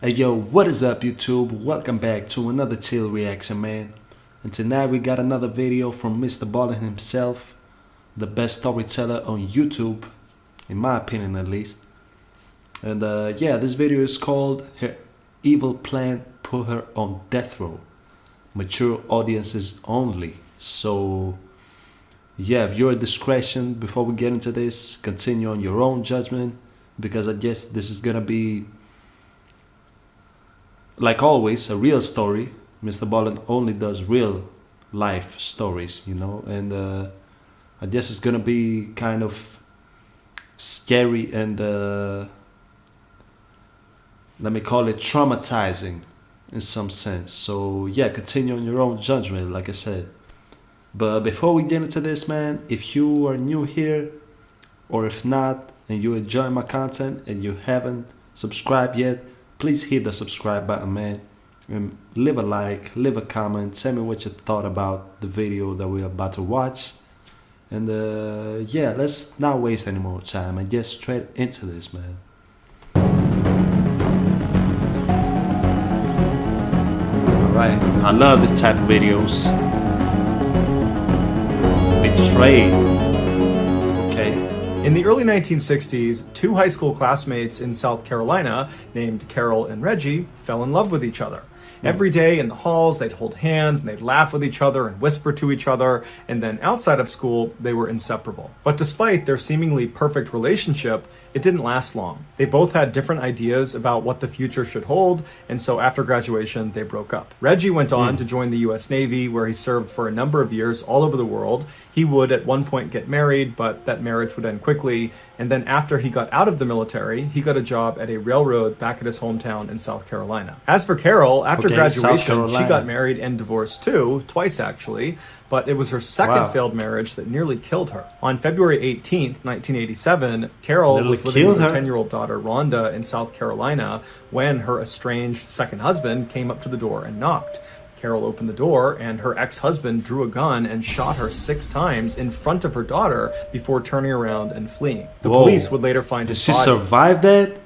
Hey yo, what is up YouTube? Welcome back to another chill reaction, man. And tonight we got another video from Mr. Ballin himself, the best storyteller on YouTube, in my opinion at least. And yeah, this video is called Her Evil Plan Put Her on Death Row. Mature audiences only. So yeah, viewer discretion before we get into this. Continue on your own judgment, because I guess this is gonna be, like always, a real story. Mr. Ballin only does real life stories, you know, and I guess it's gonna be kind of scary and let me call it traumatizing in some sense. So yeah, continue on your own judgment, like I said. But before we get into this, man, if you are new here, or if not, and you enjoy my content and you haven't subscribed yet, please hit the subscribe button, man, and leave a like, leave a comment, tell me what you thought about the video that we're about to watch. And yeah, let's not waste any more time and get straight into this, man. Alright, I love this type of videos. Betrayed. Okay. In the early 1960s, two high school classmates in South Carolina named Carol and Reggie fell in love with each other. Every day in the halls, they'd hold hands and they'd laugh with each other and whisper to each other, and then outside of school, they were inseparable. But despite their seemingly perfect relationship, it didn't last long. They both had different ideas about what the future should hold, and so after graduation, they broke up. Reggie went on to join the US Navy, where he served for a number of years all over the world. He would at one point get married, but that marriage would end quickly, and then after he got out of the military, he got a job at a railroad back at his hometown in South Carolina. As for Carol, after graduation, she got married and divorced too, twice actually, but it was her second failed marriage that nearly killed her. On February 18th, 1987, Carol was living with her 10-year-old daughter, Rhonda, in South Carolina when her estranged second husband came up to the door and knocked. Carol opened the door, and her ex-husband drew a gun and shot her 6 times in front of her daughter before turning around and fleeing. The police would later find his body. Did she survive that?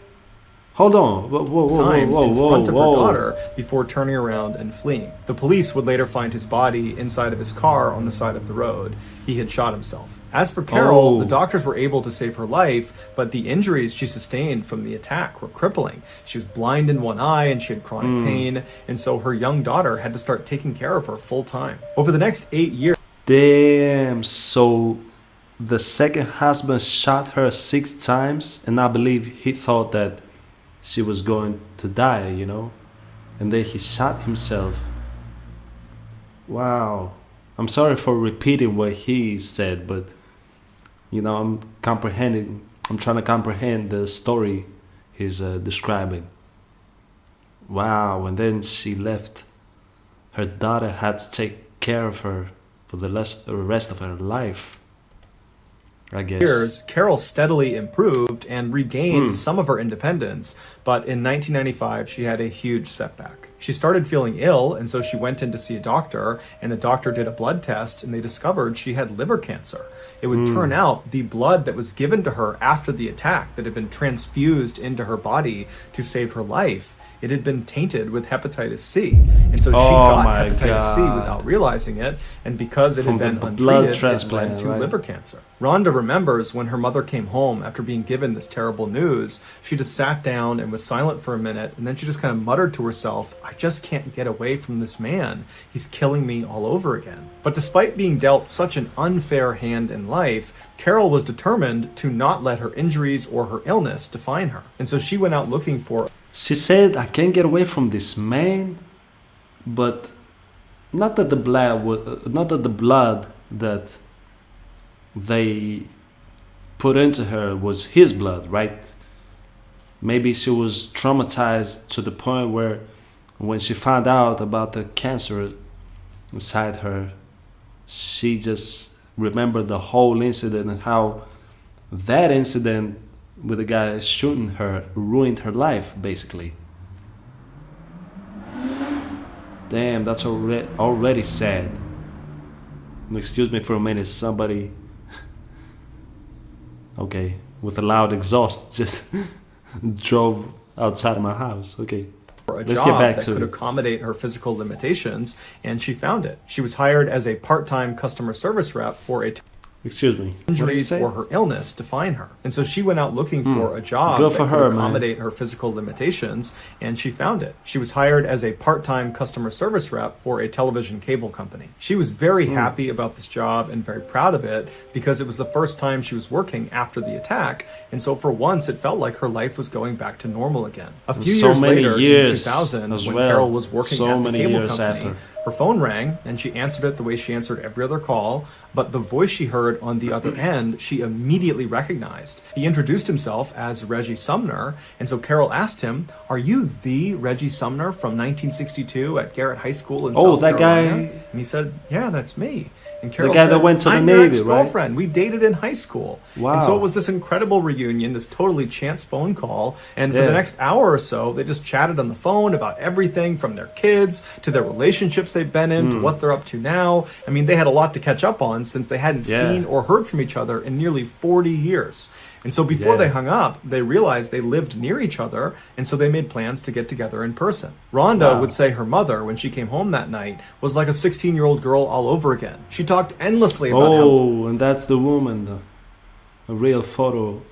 Hold on. Whoa, Times in front of her daughter before turning around and fleeing. The police would later find his body inside of his car on the side of the road. He had shot himself. As for Carol, the doctors were able to save her life, but the injuries she sustained from the attack were crippling. She was blind in one eye and she had chronic pain, and so her young daughter had to start taking care of her full time. Over the next 8 years... Damn, so the second husband shot her 6 times, and I believe he thought that she was going to die, you know, and then he shot himself. Wow. I'm sorry for repeating what he said, but you know, I'm trying to comprehend the story he's describing. Wow. And then she left. Her daughter had to take care of her for the rest of her life, I guess. Years, Carol steadily improved and regained some of her independence, but in 1995 she had a huge setback. She started feeling ill, and so she went in to see a doctor, and the doctor did a blood test, and they discovered she had liver cancer. It would turn out the blood that was given to her after the attack, that had been transfused into her body to save her life, it had been tainted with hepatitis C. And so she got hepatitis C without realizing it, and because it had been untreated, it led to liver cancer. Rhonda remembers when her mother came home after being given this terrible news, she just sat down and was silent for a minute, and then she just kind of muttered to herself, I just can't get away from this man. He's killing me all over again. But despite being dealt such an unfair hand in life, Carol was determined to not let her injuries or her illness define her. And so she went out looking for... She said, I can't get away from this man, but not that the blood that they put into her was his blood, right? Maybe she was traumatized to the point where when she found out about the cancer inside her, she just remembered the whole incident and how that incident with the guy shooting her ruined her life, basically. Damn, that's already sad. Excuse me for a minute, somebody... Okay, with a loud exhaust just drove outside of my house. Okay. for a Let's job get back that to could it. accommodate her physical limitations, and she found it. She was hired as a part-time customer service rep for a Excuse me. What did you injuries say? or her illness define her. And so she went out looking for a job Good that for could her, man. accommodate her physical limitations, and she found it. She was hired as a part-time customer service rep for a television cable company. She was very happy about this job and very proud of it because it was the first time she was working after the attack, and so for once it felt like her life was going back to normal again. A few So years many later, years in 2000, as when well. Carol was working So at the many cable years company, after. her phone rang and she answered it the way she answered every other call, but the voice she heard on the other end, she immediately recognized. He introduced himself as Reggie Sumner, and so Carol asked him, "Are you the Reggie Sumner from 1962 at Garrett High School in Oh, South that Carolina?" guy- And he said, "Yeah, that's me." And Carol guy said, that went to the "I'm Navy, your right? ex-girlfriend. We dated in high school." Wow. And so it was this incredible reunion, this totally chance phone call. And for Yeah. the next hour or so, they just chatted on the phone about everything from their kids to their relationships they've been in to what they're up to now. I mean, they had a lot to catch up on since they hadn't Yeah. seen or heard from each other in nearly 40 years. And so before Yeah. they hung up, they realized they lived near each other, and so they made plans to get together in person. Rhonda Wow. would say her mother, when she came home that night, was like a 16-year-old girl all over again. She talked endlessly about how Oh, and that's the woman, a real photo.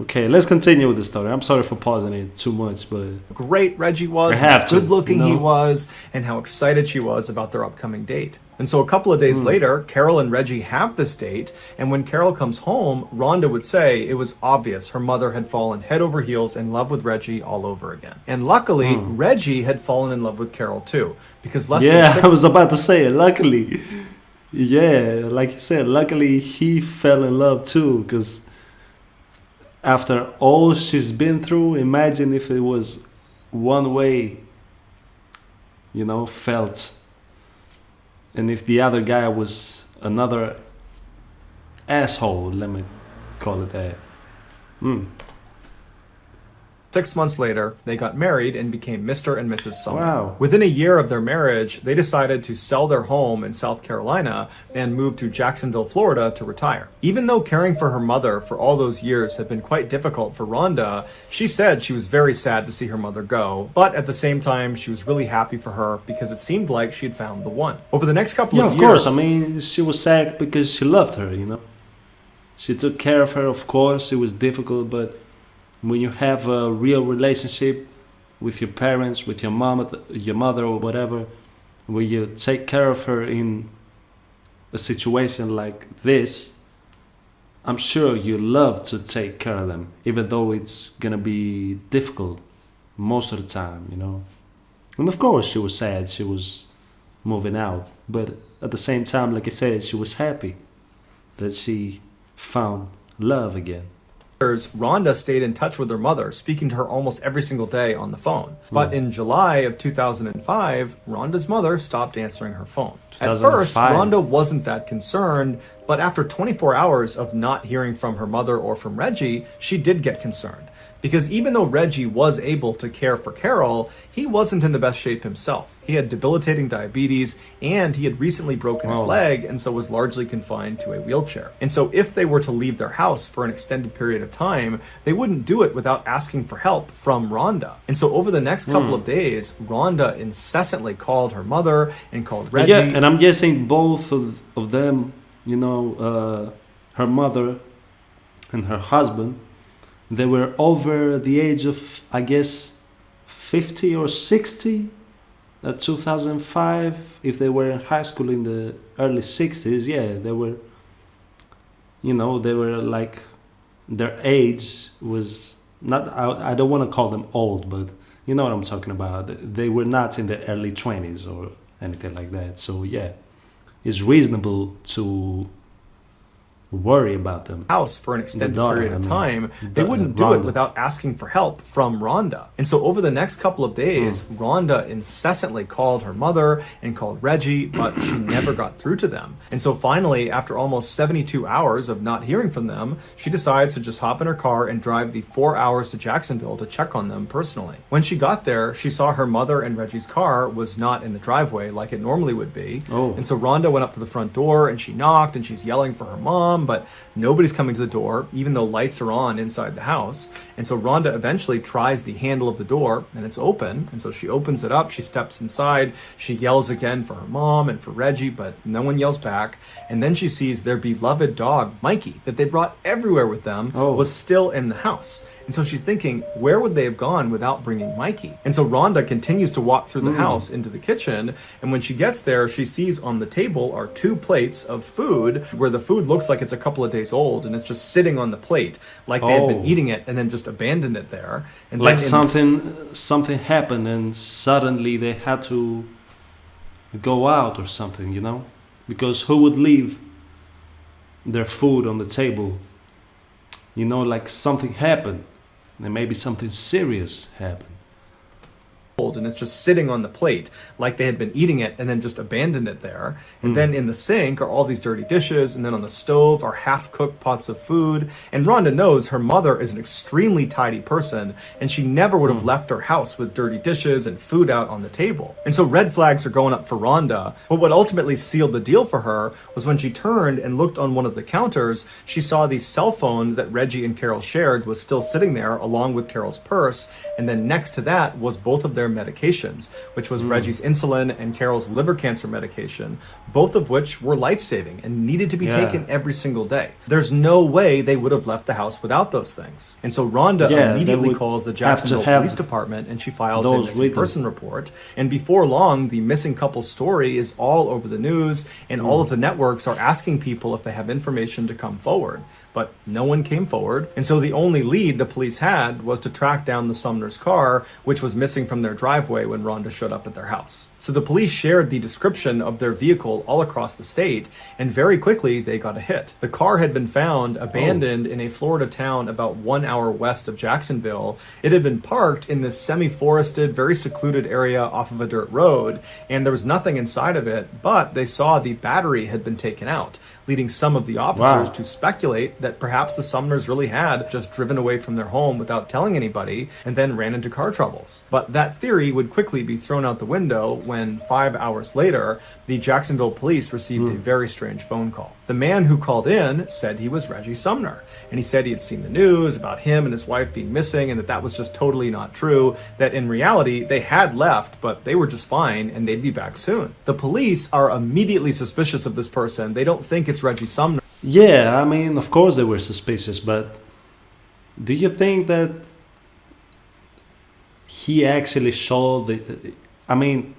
Okay, let's continue with the story. I'm sorry for pausing it too much, but great Reggie was, I have how to, good looking you he know? was, and how excited she was about their upcoming date. And so a couple of days later, Carol and Reggie have this date, and when Carol comes home, Rhonda would say it was obvious her mother had fallen head over heels in love with Reggie all over again. And luckily, Reggie had fallen in love with Carol too, because less than yeah, six I was about to say it. Luckily, yeah, like you said, luckily he fell in love too. Because after all she's been through, imagine if it was one way, felt, and if the other guy was another asshole, let me call it that. 6 months later, they got married and became Mr. and Mrs. Sumner. Wow. Within a year of their marriage, they decided to sell their home in South Carolina and move to Jacksonville, Florida to retire. Even though caring for her mother for all those years had been quite difficult for Rhonda, she said she was very sad to see her mother go, but at the same time, she was really happy for her because it seemed like she had found the one. Over the next couple Yeah, of of years, course. I mean, she was sad because she loved her, She took care of her, of course. It was difficult, but when you have a real relationship with your parents, with your mom, your mother, or whatever, where you take care of her in a situation like this, I'm sure you love to take care of them, even though it's gonna be difficult most of the time, And of course, she was sad. She was moving out, but at the same time, like I said, she was happy that she found love again. Rhonda stayed in touch with her mother, speaking to her almost every single day on the phone. But in July of 2005, Rhonda's mother stopped answering her phone. At first, 2005. Rhonda wasn't that concerned, but after 24 hours of not hearing from her mother or from Reggie, she did get concerned. Because even though Reggie was able to care for Carol, he wasn't in the best shape himself. He had debilitating diabetes, and he had recently broken his Oh. leg, and so was largely confined to a wheelchair. And so if they were to leave their house for an extended period of time, they wouldn't do it without asking for help from Rhonda. And so over the next couple of days, Rhonda incessantly called her mother and called Reggie. Yeah, and I'm guessing both of them, her mother and her husband, they were over the age of, I guess, 50 or 60 at 2005. If they were in high school in the early 60s, yeah, they were, they were like, their age was not, I don't want to call them old, but you know what I'm talking about. They were not in the early 20s or anything like that. So yeah, it's reasonable to worry about them. House for an extended daughter, period of I mean, time, they wouldn't do it Rhonda. without asking for help from Rhonda. And so over the next couple of days, Rhonda incessantly called her mother and called Reggie, but she never got through to them. And so finally, after almost 72 hours of not hearing from them, she decides to just hop in her car and drive the 4 hours to Jacksonville to check on them personally. When she got there, she saw her mother and Reggie's car was not in the driveway like it normally would be. Oh. And so Rhonda went up to the front door and she knocked and she's yelling for her mom them, but nobody's coming to the door, even though lights are on inside the house. And so Rhonda eventually tries the handle of the door, and it's open. And so she opens it up, she steps inside, she yells again for her mom and for Reggie, but no one yells back. And then she sees their beloved dog, Mikey, that they brought everywhere with them, was still in the house. And so she's thinking, where would they have gone without bringing Mikey? And so Rhonda continues to walk through the house into the kitchen. And when she gets there, she sees on the table are 2 plates of food where the food looks like it's a couple of days old. And it's just sitting on the plate like they had been eating it and then just abandoned it there. And like then something happened and suddenly they had to go out or something, you know? Because who would leave their food on the table? You know, like something happened. And maybe something serious happened. And it's just sitting on the plate like they had been eating it and then just abandoned it there. And then in the sink are all these dirty dishes, and then on the stove are half-cooked pots of food. And Rhonda knows her mother is an extremely tidy person, and she never would have left her house with dirty dishes and food out on the table. And so red flags are going up for Rhonda. But what ultimately sealed the deal for her was when she turned and looked on one of the counters, she saw the cell phone that Reggie and Carol shared was still sitting there along with Carol's purse. And then next to that was both of their medications, which was Reggie's insulin and Carol's liver cancer medication, both of which were life-saving and needed to be taken every single day. There's no way they would have left the house without those things. And so Rhonda immediately calls the Jacksonville Police Department and she files a missing person report. And before long, the missing couple story is all over the news, and all of the networks are asking people if they have information to come forward. But no one came forward, and so the only lead the police had was to track down the Sumner's car, which was missing from their driveway when Rhonda showed up at their house. So the police shared the description of their vehicle all across the state, and very quickly they got a hit. The car had been found abandoned in a Florida town about 1 hour west of Jacksonville. It had been parked in this semi-forested, very secluded area off of a dirt road, and there was nothing inside of it, but they saw the battery had been taken out, leading some of the officers to speculate that perhaps the Sumners really had just driven away from their home without telling anybody and then ran into car troubles. But that theory would quickly be thrown out the window when 5 hours later, the Jacksonville police received a very strange phone call. The man who called in said he was Reggie Sumner, and he said he had seen the news about him and his wife being missing and that was just totally not true, that in reality they had left, but they were just fine and they'd be back soon. The police are immediately suspicious of this person. They don't think it's Reggie Sumner. Yeah, I mean, of course they were suspicious, but do you think that he actually saw I mean,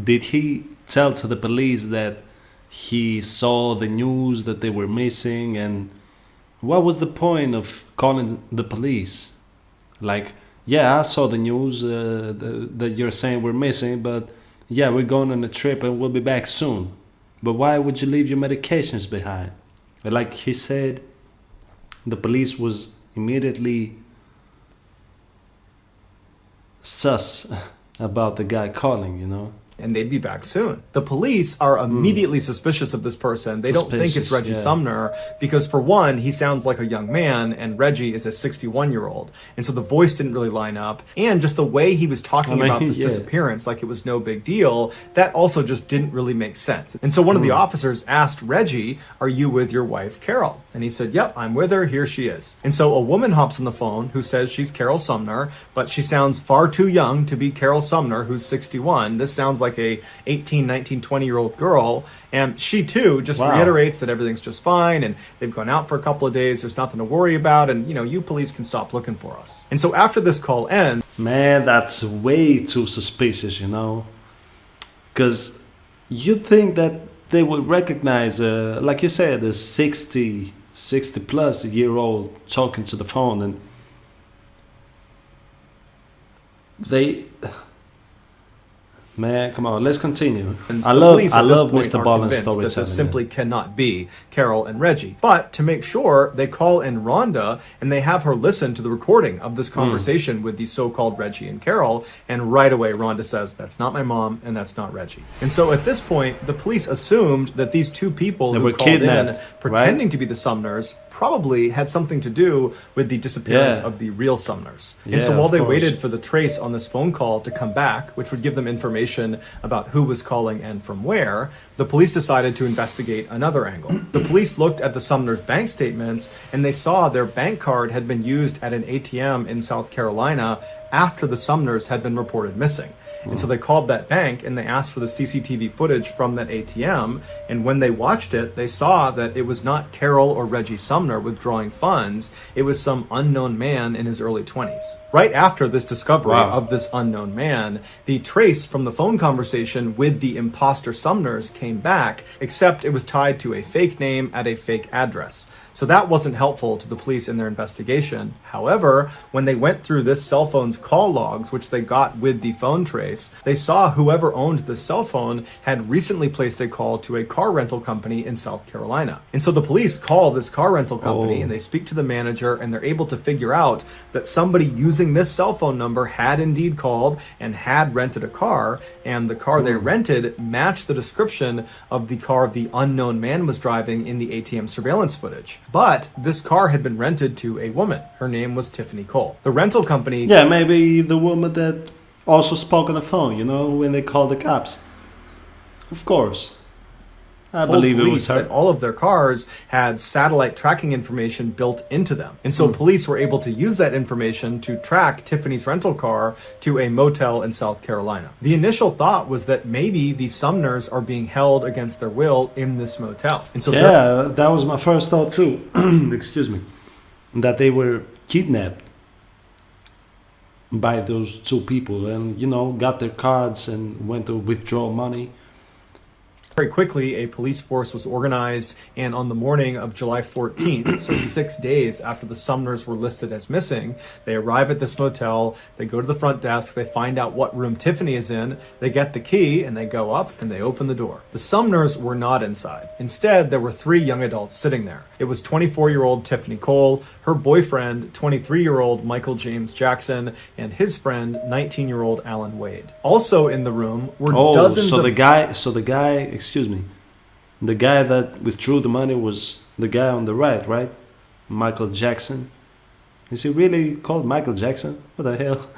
did he tell to the police that he saw the news that they were missing, and what was the point of calling the police? Like, yeah, I saw the news that you're saying we're missing, but yeah, we're going on a trip and we'll be back soon. But why would you leave your medications behind? Like he said, the police was immediately sus about the guy calling, you know? And they'd be back soon. The police are immediately suspicious of this person. They don't think it's Reggie Sumner because, for one, he sounds like a young man and Reggie is a 61-year-old. And so the voice didn't really line up. And just the way he was talking about this disappearance like it was no big deal, that also just didn't really make sense. And so one of the officers asked Reggie, "Are you with your wife, Carol?" And he said, "Yep, I'm with her. Here she is." And so a woman hops on the phone who says she's Carol Sumner, but she sounds far too young to be Carol Sumner, who's 61. This sounds like a 18, 19, 20-year-old girl, and she too just reiterates that everything's just fine and they've gone out for a couple of days, there's nothing to worry about, and you police can stop looking for us. And so after this call ends, man, that's way too suspicious, because you'd think that they would recognize, like you said, a 60 plus year old talking to the phone, and they... Man, come on, let's continue. I love Mr. Ballin's storytelling. That this simply cannot be Carol and Reggie. But to make sure, they call in Rhonda and they have her listen to the recording of this conversation with the so-called Reggie and Carol. And right away, Rhonda says, "That's not my mom and that's not Reggie." And so at this point, the police assumed that these two people who were called in kidnapped, pretending to be the Sumners probably had something to do with the disappearance Yeah. of the real Sumners. And so Yeah, while of they course. waited for the trace on this phone call to come back, which would give them information about who was calling and from where, the police decided to investigate another angle. The police looked at the Sumners' bank statements and they saw their bank card had been used at an ATM in South Carolina after the Sumners had been reported missing. And so they called that bank and they asked for the CCTV footage from that ATM. And when they watched it, they saw that it was not Carol or Reggie Sumner withdrawing funds. It was some unknown man in his early 20s. Right after this discovery Wow. of this unknown man, the trace from the phone conversation with the imposter Sumners came back, except it was tied to a fake name at a fake address. So that wasn't helpful to the police in their investigation. However, when they went through this cell phone's call logs, which they got with the phone trace, they saw whoever owned the cell phone had recently placed a call to a car rental company in South Carolina. And so the police call this car rental company Oh. and they speak to the manager and they're able to figure out that somebody using this cell phone number had indeed called and had rented a car, and the car they rented matched the description of the car the unknown man was driving in the ATM surveillance footage. But this car had been rented to a woman. Her name was Tiffany Cole. The rental company Yeah, maybe the woman that also spoke on the phone, you know, when they called the cops. Of course. I told believe it police was her. that all of their cars had satellite tracking information built into them. And so police were able to use that information to track Tiffany's rental car to a motel in South Carolina. The initial thought was that maybe the Sumners are being held against their will in this motel. And so Yeah, that was my first thought too. Excuse me. That they were kidnapped by those two people and, you know, got their cards and went to withdraw money. very quickly, a police force was organized, and on the morning of July 14th, so 6 days after the Sumners were listed as missing, they arrive at this motel, they go to the front desk, they find out what room Tiffany is in, they get the key, and they go up and they open the door. The Sumners were not inside. Instead, there were 3 young adults sitting there. It was 24-year-old Tiffany Cole, her boyfriend, 23-year-old Michael James Jackson, and his friend, 19-year-old Alan Wade. Also in the room were dozens so of... the guy, excuse me, the guy that withdrew the money was the guy on the right? Michael Jackson. Is he really called Michael Jackson? What the hell?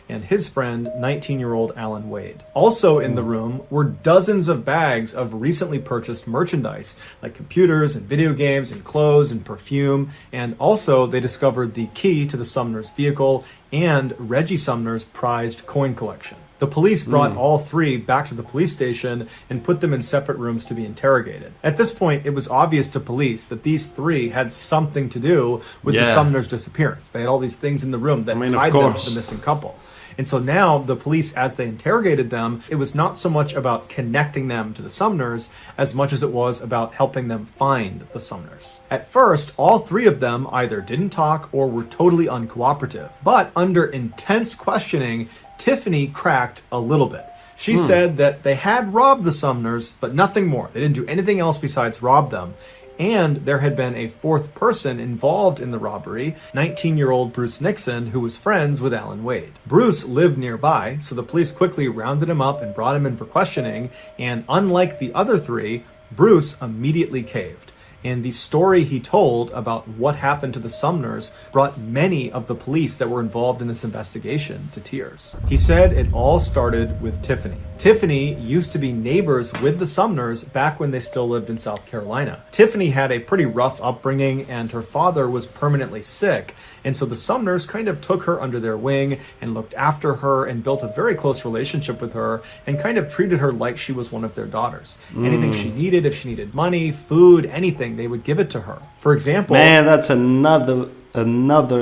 and his friend, 19-year-old Alan Wade. Also in the room were dozens of bags of recently purchased merchandise, like computers and video games and clothes and perfume. And also they discovered the key to the Sumners' vehicle and Reggie Sumner's prized coin collection. The police brought all 3 back to the police station and put them in separate rooms to be interrogated. At this point, it was obvious to police that these 3 had something to do with the Yeah. Sumners' disappearance. They had all these things in the room that I mean, of tied them to course. the missing couple. And so now the police, as they interrogated them, it was not so much about connecting them to the Sumners as much as it was about helping them find the Sumners. At first, all 3 of them either didn't talk or were totally uncooperative. But under intense questioning, Tiffany cracked a little bit. She said that they had robbed the Sumners, but nothing more. They didn't do anything else besides rob them. And there had been a 4th person involved in the robbery, 19-year-old Bruce Nixon, who was friends with Alan Wade. Bruce lived nearby, so the police quickly rounded him up and brought him in for questioning, and unlike the other 3, Bruce immediately caved. And the story he told about what happened to the Sumners brought many of the police that were involved in this investigation to tears. He said it all started with Tiffany. Tiffany used to be neighbors with the Sumners back when they still lived in South Carolina. Tiffany had a pretty rough upbringing and her father was permanently sick. And so the Sumners kind of took her under their wing and looked after her and built a very close relationship with her and kind of treated her like she was one of their daughters. Anything she needed, if she needed money, food, anything, they would give it to her. For example, Man, that's another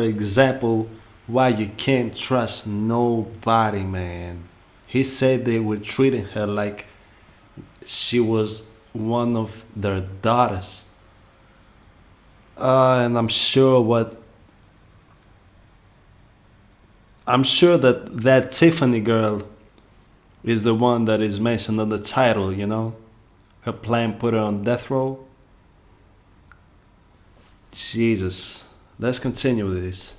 example why you can't trust nobody, man. He said they were treating her like she was one of their daughters. And I'm sure that Tiffany girl is the one that is mentioned on the title, you know? Her plan put her on death row. Jesus. Let's continue with this.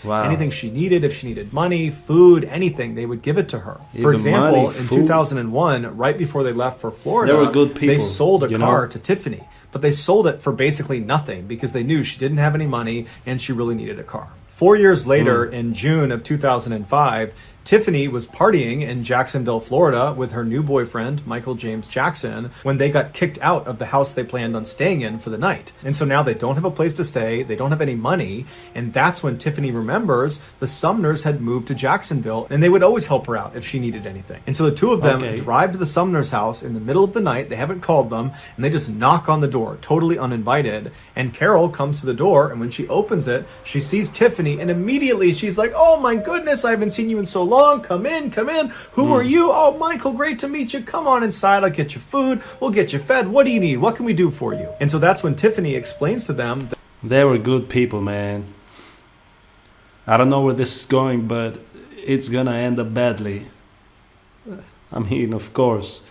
Wow. Anything she needed, if she needed money, food, anything, they would give it to her. For Even example, money, in food. 2001, right before they left for Florida, They were good people, they sold a you car know? to Tiffany, but they sold it for basically nothing because they knew she didn't have any money and she really needed a car. 4 years later, in June of 2005, Tiffany was partying in Jacksonville, Florida with her new boyfriend, Michael James Jackson, when they got kicked out of the house they planned on staying in for the night. And so now they don't have a place to stay, they don't have any money, and that's when Tiffany remembers the Sumners had moved to Jacksonville and they would always help her out if she needed anything. And so the two of them Okay. drive to the Sumners' house in the middle of the night, they haven't called them, and they just knock on the door, totally uninvited. And Carol comes to the door, and when she opens it, she sees Tiffany, and immediately she's like, "Oh my goodness, I haven't seen you in so long. Come in, come in. Who are you? Oh, Michael, great to meet you. Come on inside. I'll get you food. We'll get you fed. What do you need? What can we do for you?" And so that's when Tiffany explains to them that They were good people, man. I don't know where this is going, but it's gonna end up badly. I mean, of course.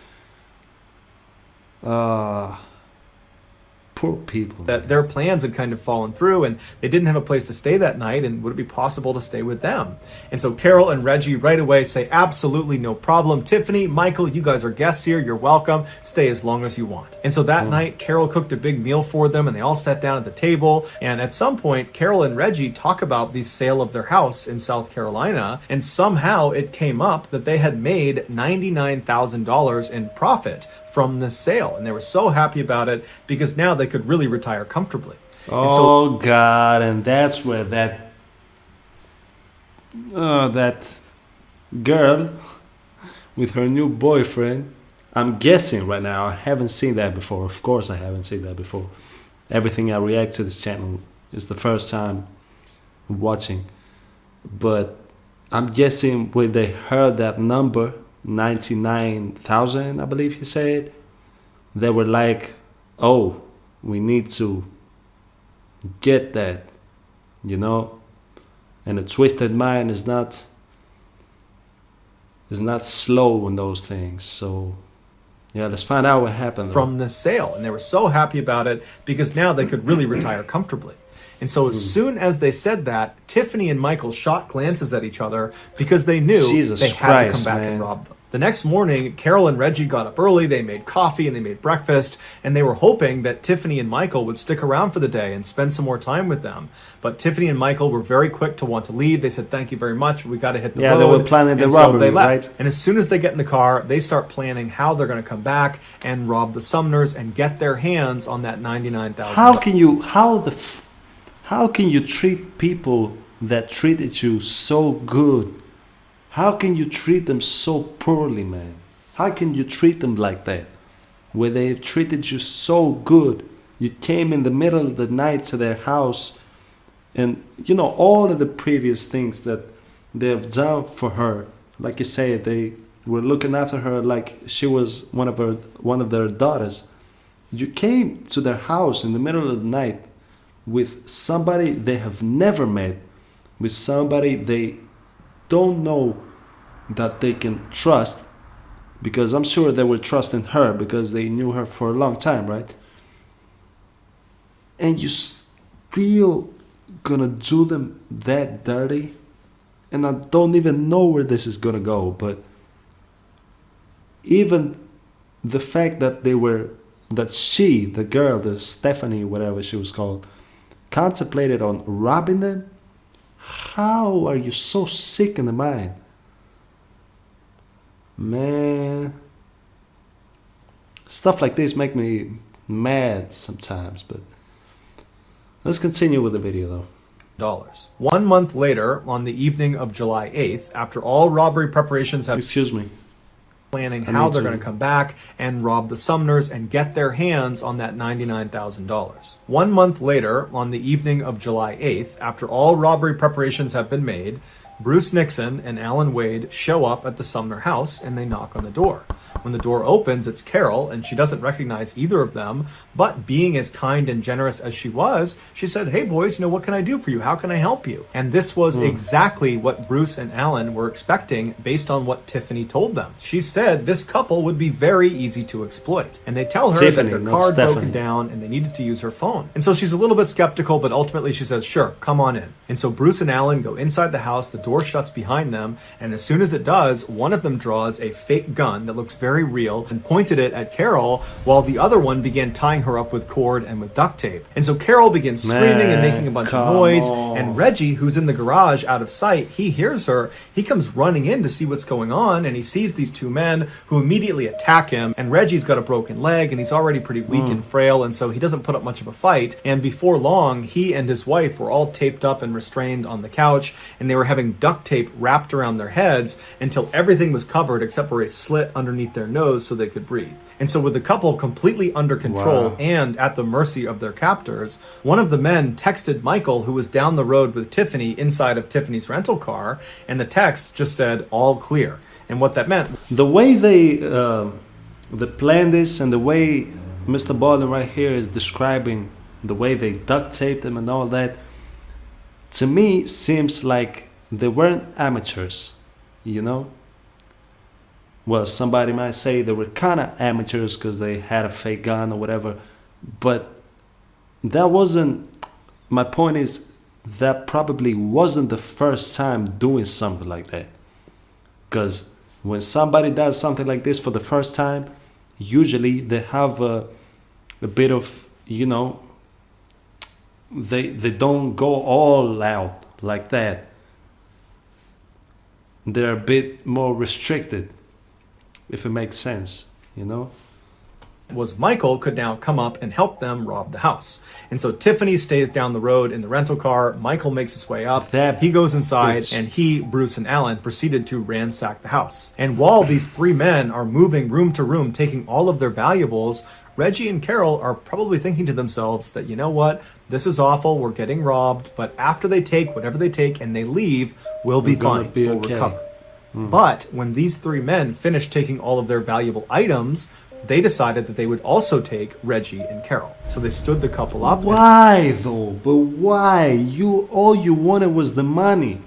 Poor people. their plans had kind of fallen through and they didn't have a place to stay that night, and would it be possible to stay with them? And so Carol and Reggie right away say, "Absolutely no problem. Tiffany, Michael, you guys are guests here. You're welcome. Stay as long as you want." And so that night, Carol cooked a big meal for them and they all sat down at the table. And at some point, Carol and Reggie talk about the sale of their house in South Carolina. And somehow it came up that they had made $99,000 in profit from this sale. And they were so happy about it because now they could really retire comfortably. And so Oh God! And that's where that girl with her new boyfriend. I'm guessing right now. I haven't seen that before. Of course, I haven't seen that before. Everything I react to this channel is the first time watching. But I'm guessing when they heard that number, 99,000, I believe he said, they were like, "Oh, we need to get that," you know. And a twisted mind is not slow in those things. So yeah, let's find out what happened though. from this sale, and they were so happy about it because now they could really retire comfortably. And so as soon as they said that, Tiffany and Michael shot glances at each other because they knew Jesus they had Christ, to come back man. and rob them. The next morning, Carol and Reggie got up early, they made coffee and they made breakfast, and they were hoping that Tiffany and Michael would stick around for the day and spend some more time with them. But Tiffany and Michael were very quick to want to leave. They said, "Thank you very much, we got to hit the road." Yeah, they were planning the And so robbery, they left. right? And as soon as they get in the car, they start planning how they're going to come back and rob the Sumners and get their hands on that $99,000. How can you treat people that treated you so good? How can you treat them so poorly, man? How can you treat them like that? Where they've treated you so good. You came in the middle of the night to their house, and you know all of the previous things that they have done for her. Like you say, they were looking after her like she was one of their daughters. You came to their house in the middle of the night with somebody they have never met, with somebody they don't know that they can trust, because I'm sure they were trusting her because they knew her for a long time, right? And you still gonna do them that dirty? And I don't even know where this is gonna go, but even the fact that she, the girl, the Stephanie, whatever she was called, contemplated on robbing them. How are you so sick in the mind? Man, stuff like this make me mad sometimes, but let's continue with the video though. 1 month later, on the evening of July 8th, after all robbery preparations have Excuse me. planning I how need they're to- going to come back and rob the Sumners and get their hands on that $99,000. 1 month later, on the evening of July 8th, after all robbery preparations have been made, Bruce Nixon and Alan Wade show up at the Sumner house and they knock on the door. When the door opens, it's Carol, and she doesn't recognize either of them, but being as kind and generous as she was, she said, "Hey boys, what can I do for you? How can I help you?" And this was exactly what Bruce and Alan were expecting based on what Tiffany told them. She said this couple would be very easy to exploit. And they tell her Tiffany, that their not car had broken Stephanie. down and they needed to use her phone. And so she's a little bit skeptical, but ultimately she says, "Sure, come on in." And so Bruce and Alan go inside the house, the door shuts behind them, and as soon as it does, one of them draws a fake gun that looks very real and pointed it at Carol, while the other one began tying her up with cord and with duct tape. And so Carol begins screaming and making a bunch of come noise, on. and Reggie, who's in the garage out of sight, he hears her. He comes running in to see what's going on, and he sees these two men who immediately attack him. And Reggie's got a broken leg, and he's already pretty weak and frail, and so he doesn't put up much of a fight. And before long, he and his wife were all taped up and restrained on the couch, and they were having duct tape wrapped around their heads until everything was covered except for a slit underneath their nose so they could breathe. And so with the couple completely under control Wow. and at the mercy of their captors, one of the men texted Michael, who was down the road with Tiffany inside of Tiffany's rental car, and the text just said, "All clear." And what that meant, The way they planned this, and the way Mr. Baldwin right here is describing the way they duct taped them and all that, to me seems like they weren't amateurs, Well, somebody might say they were kind of amateurs because they had a fake gun or whatever, but that wasn't, my point is, that probably wasn't the first time doing something like that. Because when somebody does something like this for the first time, usually they have a bit of, they don't go all out like that. They're a bit more restricted, if it makes sense, was Michael could now come up and help them rob the house. And so Tiffany stays down the road in the rental car. Michael makes his way up. That He goes inside, bitch. and he, Bruce, and Alan proceeded to ransack the house. And while these three men are moving room to room, taking all of their valuables, Reggie and Carol are probably thinking to themselves that, what, this is awful, we're getting robbed, but after they take whatever they take and they leave, we'll be We're gonna fine. be We'll okay. recover. But when these three men finished taking all of their valuable items, they decided that they would also take Reggie and Carol. So they stood the couple up. Why though? But why? All you wanted was the money.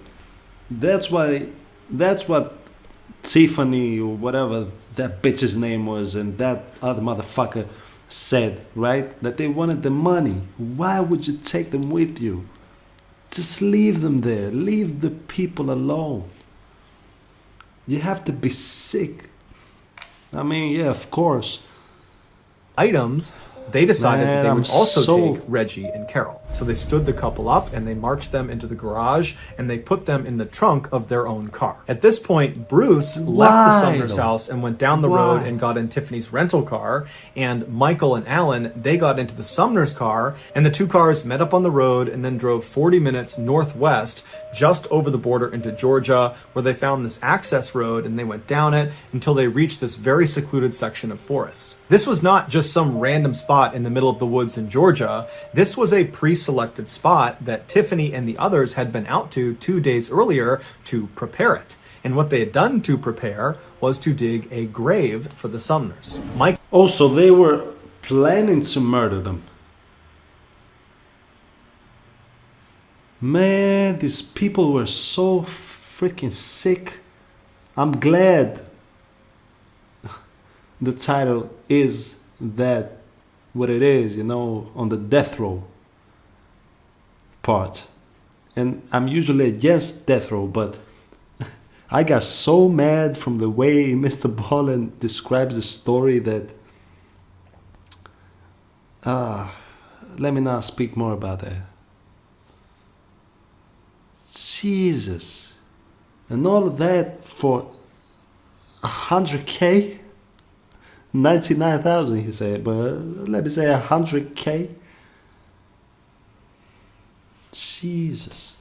That's what Tiffany or whatever that bitch's name was and that other motherfucker said, right? That they wanted the money. Why would you take them with you? Just leave them there. Leave the people alone. You have to be sick. I mean, yeah, of course. Items, they decided that they Man, would I'm also so- take Reggie and Carol. So they stood the couple up and they marched them into the garage and they put them in the trunk of their own car. At this point, Bruce left the Why, Sumner's though? house and went down the Why? road and got in Tiffany's rental car. And Michael and Alan, they got into the Sumner's car, and the two cars met up on the road and then drove 40 minutes northwest just over the border into Georgia, where they found this access road and they went down it until they reached this very secluded section of forest. This was not just some random spot in the middle of the woods in Georgia. This was a pre-selected spot that Tiffany and the others had been out to 2 days earlier to prepare it. And what they had done to prepare was to dig a grave for the Sumners. Mike Also, they were planning to murder them. Man, these people were so freaking sick. I'm glad the title is that what it is, on the death row part. And I'm usually against death row, but I got so mad from the way Mr. Ballin describes the story that let me not speak more about that. Jesus. And all of that for 100K? 99,000 he said, but let me say 100K. Jesus.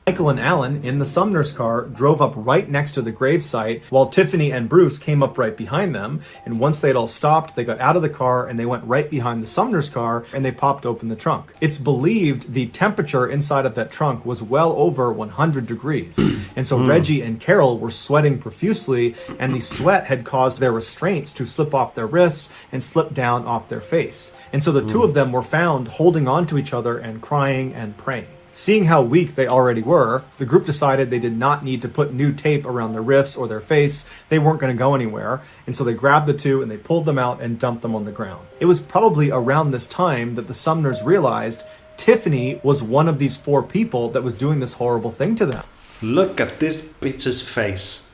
Michael and Alan, in the Sumner's car, drove up right next to the gravesite, while Tiffany and Bruce came up right behind them. And once they'd all stopped, they got out of the car and they went right behind the Sumner's car and they popped open the trunk. It's believed the temperature inside of that trunk was well over 100 degrees. And so Reggie and Carol were sweating profusely, and the sweat had caused their restraints to slip off their wrists and slip down off their face. And so the two of them were found holding on to each other and crying and praying. Seeing how weak they already were, the group decided they did not need to put new tape around their wrists or their face. They weren't going to go anywhere. And so they grabbed the two and they pulled them out and dumped them on the ground. It was probably around this time that the Sumners realized Tiffany was one of these four people that was doing this horrible thing to them. Look at this bitch's face.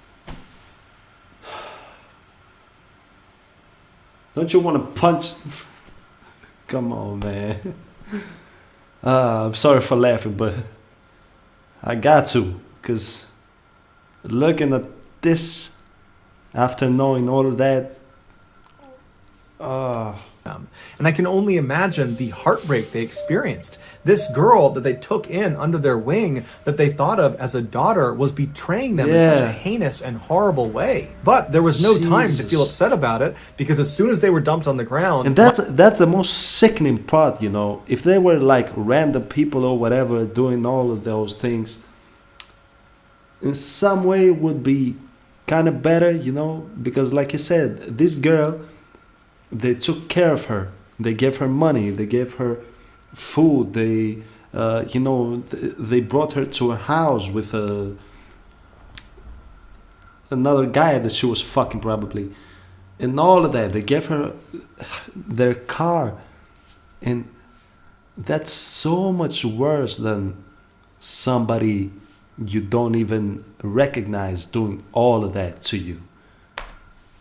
Don't you want to punch? Come on, man. I'm sorry for laughing, but I got to, because looking at this after knowing all of that, and I can only imagine the heartbreak they experienced. This girl that they took in under their wing, that they thought of as a daughter, was betraying them in such a heinous and horrible way. But there was no time to feel upset about it, because as soon as they were dumped on the ground... And that's the most sickening part, you know. If they were like random people or whatever doing all of those things, in some way would be kind of better, you know. Because like you said, this girl... They took care of her. They gave her money. They gave her food. They, they brought her to a house with another guy that she was fucking probably, and all of that. They gave her their car, and that's so much worse than somebody you don't even recognize doing all of that to you.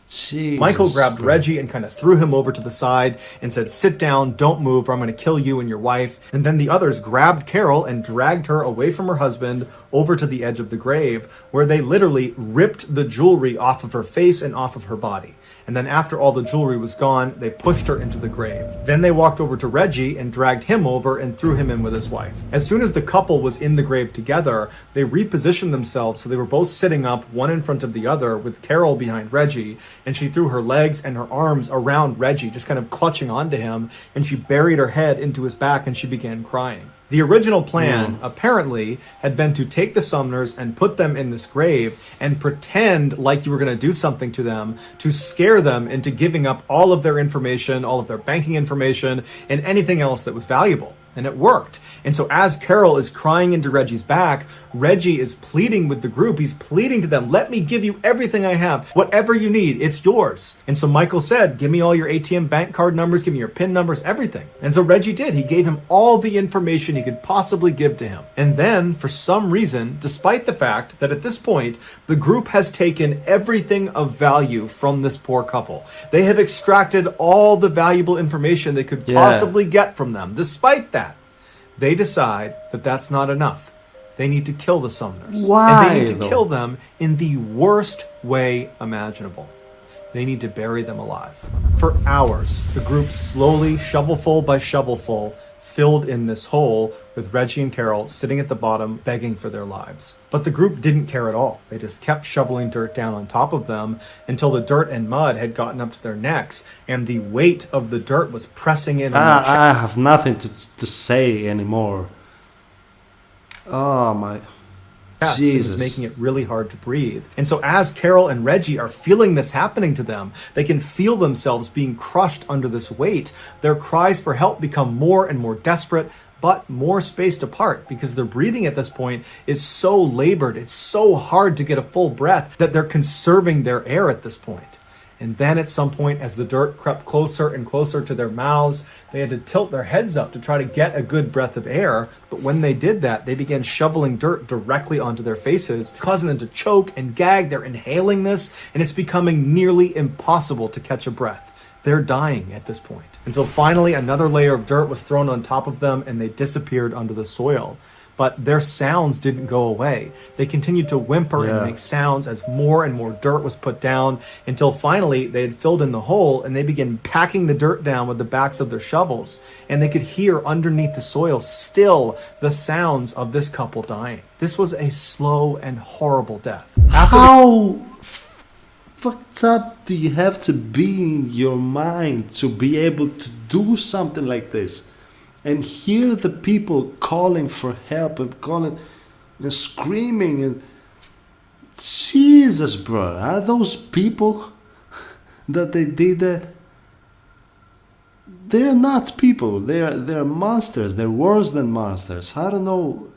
Jesus Michael grabbed Christ. Reggie and kind of threw him over to the side and said, "Sit down, don't move, or I'm going to kill you and your wife." And then the others grabbed Carol and dragged her away from her husband over to the edge of the grave, where they literally ripped the jewelry off of her face and off of her body. And then after all the jewelry was gone, they pushed her into the grave. Then they walked over to Reggie and dragged him over and threw him in with his wife. As soon as the couple was in the grave together, they repositioned themselves so they were both sitting up, one in front of the other, with Carol behind Reggie, and she threw her legs and her arms around Reggie, just kind of clutching onto him, and she buried her head into his back and she began crying. The original plan, apparently, had been to take the Sumners and put them in this grave and pretend like you were going to do something to them to scare them into giving up all of their information, all of their banking information, and anything else that was valuable. And it worked. And so as Carol is crying into Reggie's back, Reggie is pleading with the group. He's pleading to them, "Let me give you everything I have. Whatever you need, it's yours." And so Michael said, "Give me all your ATM bank card numbers, give me your PIN numbers, everything." And so Reggie did. He gave him all the information he could possibly give to him. And then, for some reason, despite the fact that at this point, the group has taken everything of value from this poor couple. They have extracted all the valuable information they could possibly get from them. Despite that, they decide that that's not enough. They need to kill the Sumners. Why, and they need to though? kill them in the worst way imaginable. They need to bury them alive. For hours, the group slowly, shovelful by shovelful, filled in this hole with Reggie and Carol sitting at the bottom begging for their lives. But the group didn't care at all. They just kept shoveling dirt down on top of them until the dirt and mud had gotten up to their necks and the weight of the dirt was pressing in on their chest. I have nothing to say anymore. Oh my Jesus. It was making it really hard to breathe. And so as Carol and Reggie are feeling this happening to them, they can feel themselves being crushed under this weight. Their cries for help become more and more desperate, but more spaced apart, because their breathing at this point is so labored, it's so hard to get a full breath that they're conserving their air at this point. And then at some point, as the dirt crept closer and closer to their mouths, they had to tilt their heads up to try to get a good breath of air. But when they did that, they began shoveling dirt directly onto their faces, causing them to choke and gag. They're inhaling this, and it's becoming nearly impossible to catch a breath. They're dying at this point. And so finally, another layer of dirt was thrown on top of them, and they disappeared under the soil. but their sounds didn't go away. They continued to whimper and Yeah. make sounds as more and more dirt was put down until finally they had filled in the hole and they began packing the dirt down with the backs of their shovels. And they could hear underneath the soil still the sounds of this couple dying. This was a slow and horrible death. After How fucked up do you have to be in your mind to be able to do something like this and hear the people calling for help and calling and screaming and Jesus, bro, are those people that they did that? They're not people. They're monsters. They're worse than monsters. I don't know.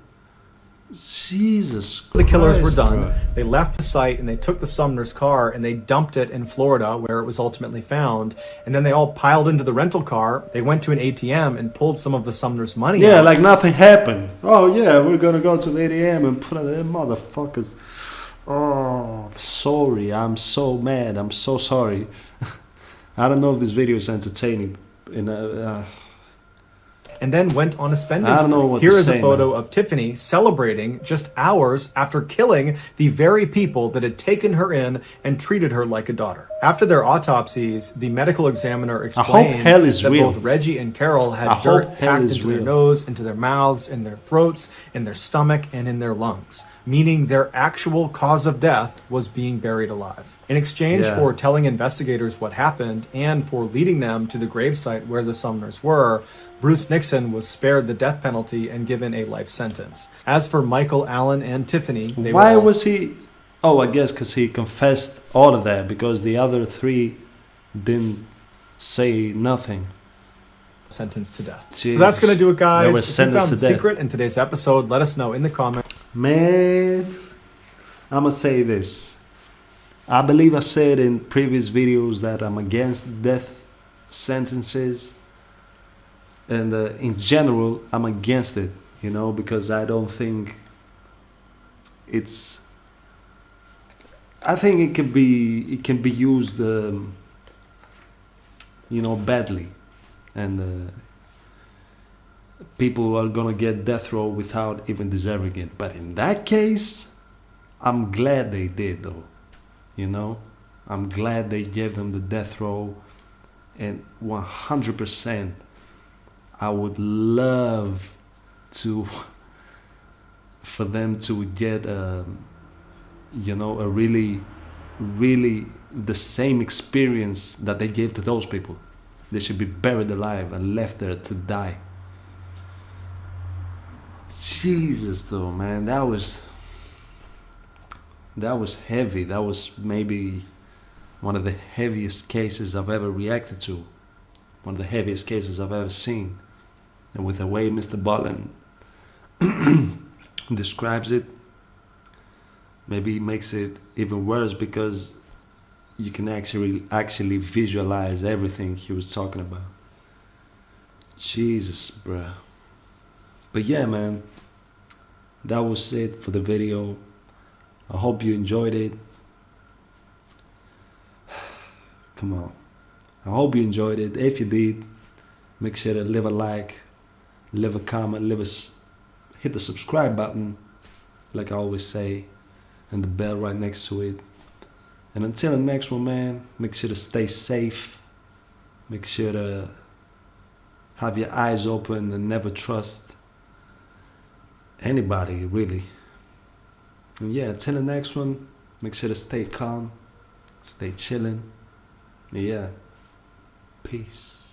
Jesus the killers were Christ, done, bro. they left the site and they took the Sumner's car and they dumped it in Florida where it was ultimately found. And then they all piled into the rental car. They went to an ATM and pulled some of the Sumner's money Yeah, out. like nothing happened. Oh yeah, we're gonna go to the ATM and put it in, motherfuckers. Oh, sorry. I'm so mad. I'm so sorry. I don't know if this video is entertaining. And then went on a spending I don't know spree. what Here to is say, a photo man. of Tiffany celebrating just hours after killing the very people that had taken her in and treated her like a daughter. After their autopsies, the medical examiner explained hell is that real. both Reggie and Carol had I hope dirt hell packed is into their real. nose, into their mouths, in their throats, in their stomach, and in their lungs, meaning their actual cause of death was being buried alive. In exchange Yeah. for telling investigators what happened and for leading them to the gravesite where the Sumners were, Bruce Nixon was spared the death penalty and given a life sentence. As for Michael, Allen, and Tiffany, they Why were all was he? Oh, I guess because he confessed all of that because the other three didn't say nothing. sentenced to death. Jesus. So that's going to do it, guys. They were If you sentenced found to the death. secret in today's episode, let us know in the comments. Man, I'm gonna say this. I believe I said in previous videos that I'm against death sentences, and in general, I'm against it. You know, because I don't think it's. I think it can be used, you know, badly, and people are gonna get death row without even deserving it. But in that case, I'm glad they did, though. You know, I'm glad they gave them the death row, and 100%, I would love to for them to get you know, a really the same experience that they gave to those people. They should be buried alive and left there to die. Jesus, though, man, that was heavy. That was maybe one of the heaviest cases I've ever reacted to. One of the heaviest cases I've ever seen. And with the way Mr. Bolin describes it, maybe it makes it even worse because you can actually visualize everything he was talking about. Jesus, bruh. But yeah, man, that was it for the video. I hope you enjoyed it. Come on. I hope you enjoyed it. If you did, make sure to leave a like, leave a comment, hit the subscribe button, like I always say, and the bell right next to it. And until the next one, man, make sure to stay safe. Make sure to have your eyes open and never trust anybody, really. And yeah, until the next one, make sure to stay calm, stay chilling. Yeah. Peace.